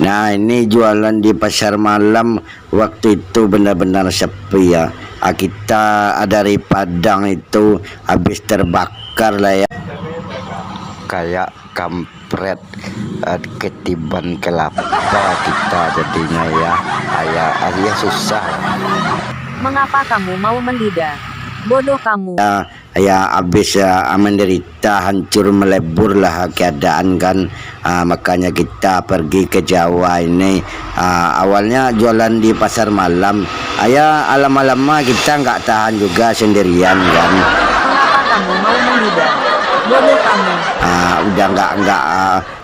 Nah, ini jualan di pasar malam waktu itu benar-benar sepi ya. Kita dari Padang itu habis terbakar lah ya. Kayak kampret ketiban kelapa kita jadinya ya. Ayah susah. Mengapa kamu mau menduda? Bodoh kamu. Ya habis menderita, hancur melebur lah keadaan kan. Makanya kita pergi ke Jawa ini. Awalnya jualan di pasar malam. Lama-lama kita nggak tahan juga sendirian kan. Mengapa kamu mau menduda? Bodoh kamu. Udah nggak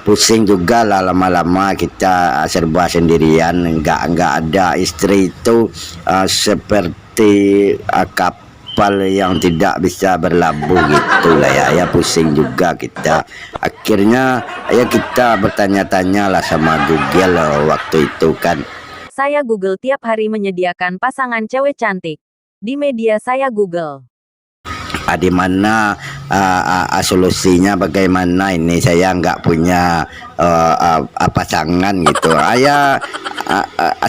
pusing juga lah, lama-lama kita serba sendirian, nggak ada istri itu seperti kapal yang tidak bisa berlabuh gitulah ya pusing juga kita. Akhirnya ya kita bertanya-tanya lah sama Google waktu itu kan. Saya Google tiap hari menyediakan pasangan cewek cantik. Di media saya Google. Di mana solusinya bagaimana ini? Saya nggak punya pasangan gitu.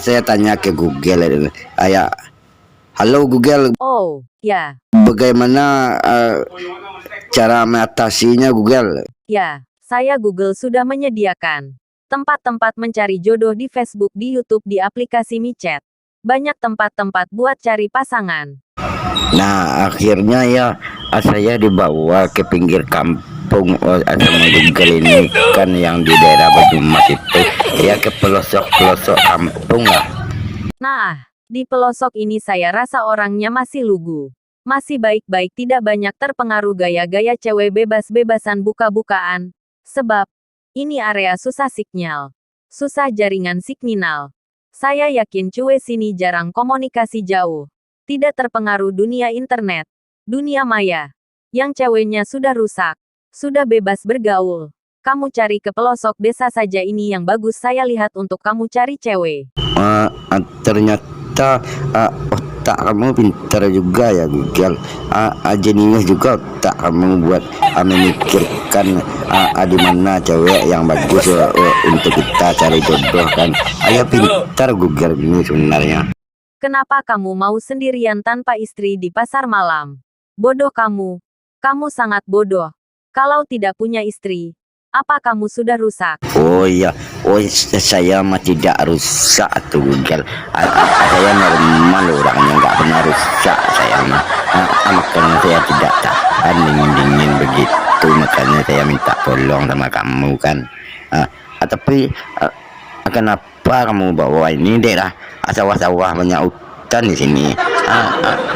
Saya tanya ke Google. Halo Google. Oh, ya. Bagaimana cara mengatasinya Google? Ya, saya Google sudah menyediakan tempat-tempat mencari jodoh di Facebook, di YouTube, di aplikasi micet. Banyak tempat-tempat buat cari pasangan. Nah, akhirnya ya saya dibawa ke pinggir kampung sama Google ini kan, yang di daerah Banyumas itu ya, ke pelosok-pelosok kampung lah. Nah, di pelosok ini saya rasa orangnya masih lugu. Masih baik-baik, tidak banyak terpengaruh gaya-gaya cewek bebas-bebasan buka-bukaan. Sebab, ini area susah sinyal. Susah jaringan signal. Saya yakin cuy sini jarang komunikasi jauh. Tidak terpengaruh dunia internet, dunia maya. Yang ceweknya sudah rusak, sudah bebas bergaul. Kamu cari ke pelosok desa saja, ini yang bagus saya lihat untuk kamu cari cewek. Ternyata otak kamu pintar juga ya Google. Jenius juga otak kamu buat memikirkan di mana cewek yang bagus untuk kita cari jodoh kan. Pintar Google ini sebenarnya. Kenapa kamu mau sendirian tanpa istri di pasar malam? Bodoh kamu. Kamu sangat bodoh. Kalau tidak punya istri, apa kamu sudah rusak? Oh iya, saya mah tidak rusak tuh Google. Saya normal orangnya, nggak pernah rusak saya mah. Makanya saya tidak tahan dingin-dingin begitu, makanya saya minta tolong sama kamu kan. Tapi kenapa kamu bawa ini daerah sawah-sawah, banyak hutan di sini?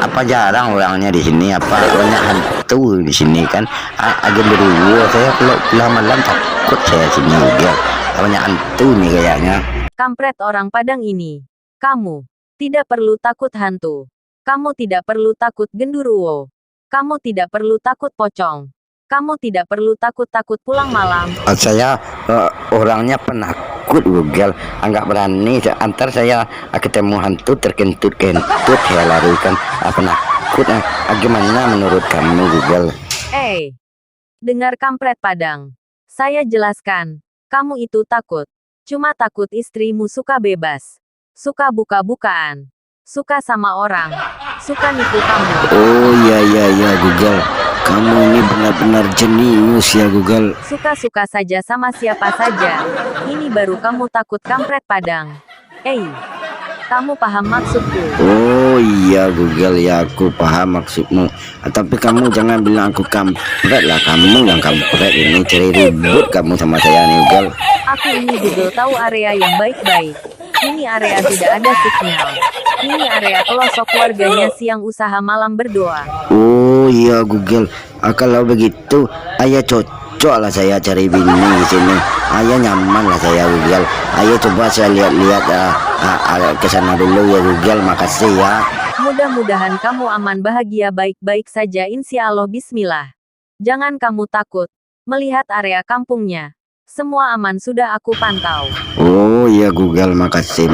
Apa jarang orangnya di sini? Apa banyak hantu di sini kan? Agak beruang saya kalau pulang malam takut saya sini juga. Banyak hantu nih kayaknya. Kampret orang Padang ini. Kamu tidak perlu takut hantu. Kamu tidak perlu takut genderuwo. Kamu tidak perlu takut pocong. Kamu tidak perlu takut pulang malam. Saya orangnya penakut Google, nggak berani. Antar saya ketemu hantu terkentut-kentut saya larikan. Penakut. Gimana menurut kamu Google? Dengar kampret Padang. Saya jelaskan. Kamu itu takut. Cuma takut istrimu suka bebas. Suka buka-bukaan. Suka sama orang. Suka nipu kamu. Oh iya Google. Kamu ini benar-benar jenius ya Google. Suka-suka saja sama siapa saja. Ini baru kamu takut kampret Padang. Kamu paham maksudku? Oh iya Google, ya aku paham maksudmu. Tapi kamu jangan bilang aku kampret lah. Kamu yang kampret ini, cari ribut kamu sama saya nih Google. Aku ini Google tahu area yang baik-baik. Ini area tidak ada sinyal. Ini area pelosok warganya siang usaha malam berdoa. Oh iya Google, kalau begitu ayah cocok lah saya cari bini di sini. Ayah nyaman lah saya Google. Ayah coba saya lihat-lihat ke sana dulu ya Google. Makasih ya. Mudah-mudahan kamu aman, bahagia, baik-baik saja, insya Allah. Bismillah. Jangan kamu takut melihat area kampungnya. Semua aman, sudah aku pantau. Oh iya Google, makasih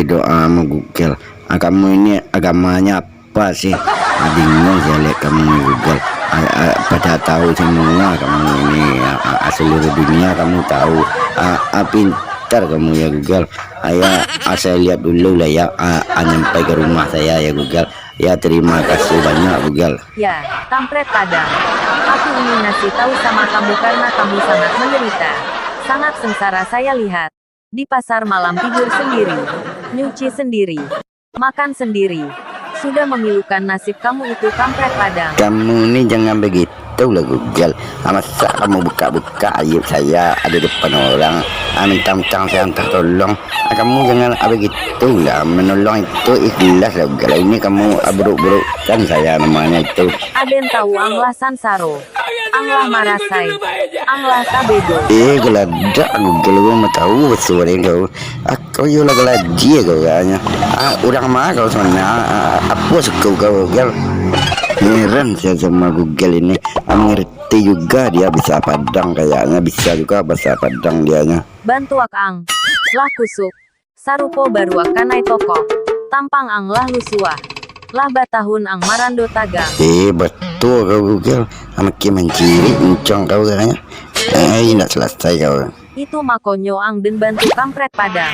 doamu Google. Kamu ini agamanya apa sih? Bingung saya lihat kamu Google. Pada tahu semua kamu ini, seluruh dunia kamu tahu. Pintar sebentar kamu ya Google. Saya lihat dulu lah ya, nyampai ke rumah saya ya Google. Ya terima kasih banyak Google. Ya, kampret Padang. Aku ingin ngasih tahu sama kamu karena kamu sangat menderita. Sangat sengsara saya lihat. Di pasar malam tidur sendiri, nyuci sendiri, makan sendiri. Sudah memilukan nasib kamu itu kampret Padang. Kamu ini jangan begitu lah Google. Masa kamu buka-buka aib saya ada depan orang, minta-minta saya minta tolong. Kamu jangan begitu lah, menolong itu ikhlas lah Google. Ini kamu buruk-burukkan saya namanya itu. Aden tahu anglah sansaro, anglah marasai, anglah kabego. Geladak Google, gua mau tahu suara kau. Kau yo lah geladia kau kayaknya. Orang mah kau sebenarnya apa suka kau Google. Heran saya sama Google ini. Ngerti juga dia bisa Padang, kayaknya bisa juga bahasa Padang dianya. Bantu akang, lah kusuk, sarupo baru akanai toko, tampang ang lah lusuah, lah batahun ang marando tagang. Betul kau Google, makin menciri mencong kau kayaknya. Tidak selesai kau. Itu makonyo ang den bantu kampret Padang.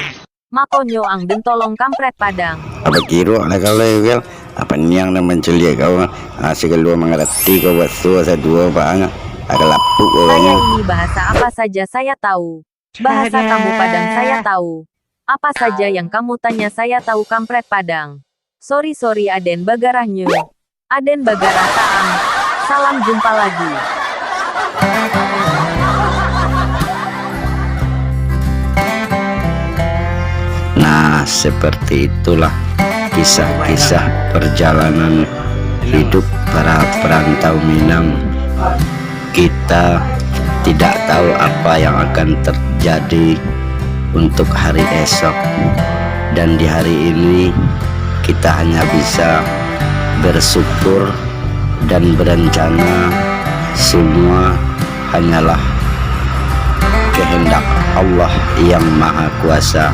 Makonyo ang den tolong kampret Padang. Apa kira lah kau Google? Apa niang na mencuri kau? Sekelua mengerti kau wasu saya dua banyak. Agak lapuk kau. Saya ini bahasa apa saja saya tahu. Bahasa kamu Padang saya tahu. Apa saja yang kamu tanya saya tahu kampret Padang. Sorry Aden Bagarah nyu. Aden Bagarah taang. Salam jumpa lagi. Nah, seperti itulah kisah-kisah perjalanan hidup para perantau Minang. Kita tidak tahu apa yang akan terjadi untuk hari esok, dan di hari ini kita hanya bisa bersyukur dan berencana. Semua hanyalah kehendak Allah yang Maha Kuasa.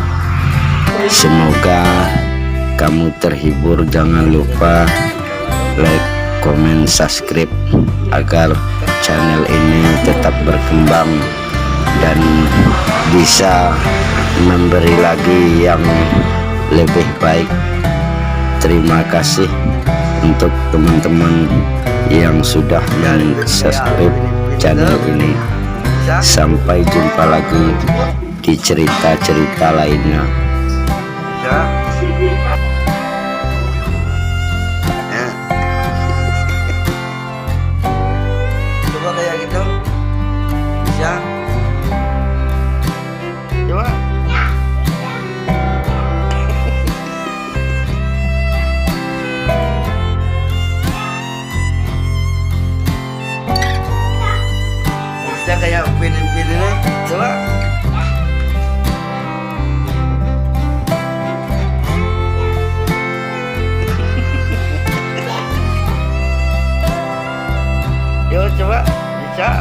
Semoga kamu terhibur. Jangan lupa like, komen, subscribe agar channel ini tetap berkembang dan bisa memberi lagi yang lebih baik. Terima kasih untuk teman-teman yang sudah subscribe channel ini. Sampai jumpa lagi di cerita-cerita lainnya. Coba kayak gitu bisa. Coba bisa kayak film-film. Coba coba bisa.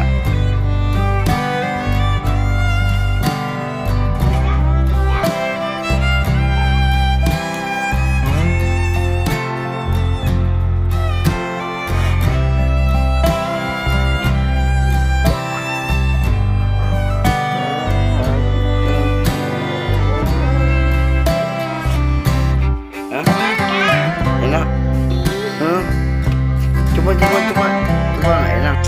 Enak. Coba enak.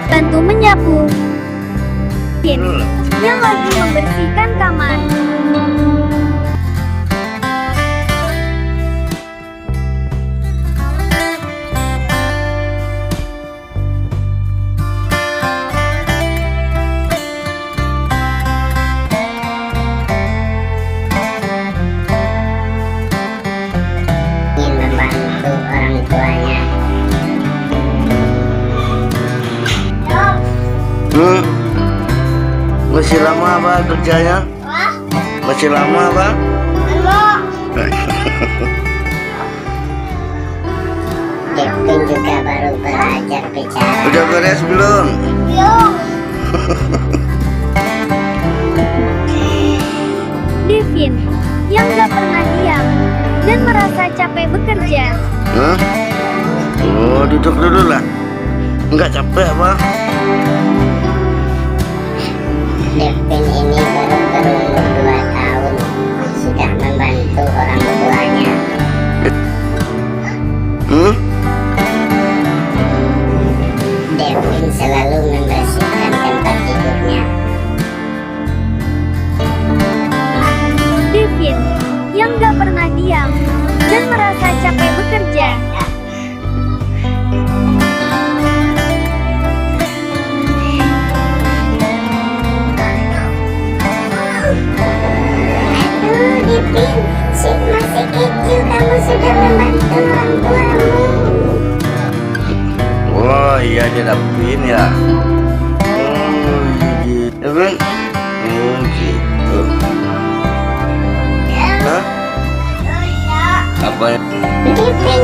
Bantu menyapu. Yang lagi membersihkan kamar. Membantu orang tuanya. Masih lama apa kerjanya? Masih lama apa? Devin juga baru belajar bicara. Udah beres belum? Belum. Devin, yang gak pernah diam dan merasa capek bekerja. Hah? Oh, duduk dulu lah. Enggak capek apa? Devin ini baru berumur 2 tahun, sudah membantu orang tuanya. Hmm? Devin selalu membersihkan tempat tidurnya. Devin, yang gak pernah diam dan merasa capek bekerja. Aduh, Devin, masih kecil kamu sudah membantu orang tuamu. Oh iya dia dapetin ya. Oh gitu. Devin? Oh gitu. Hah? Apa? Devin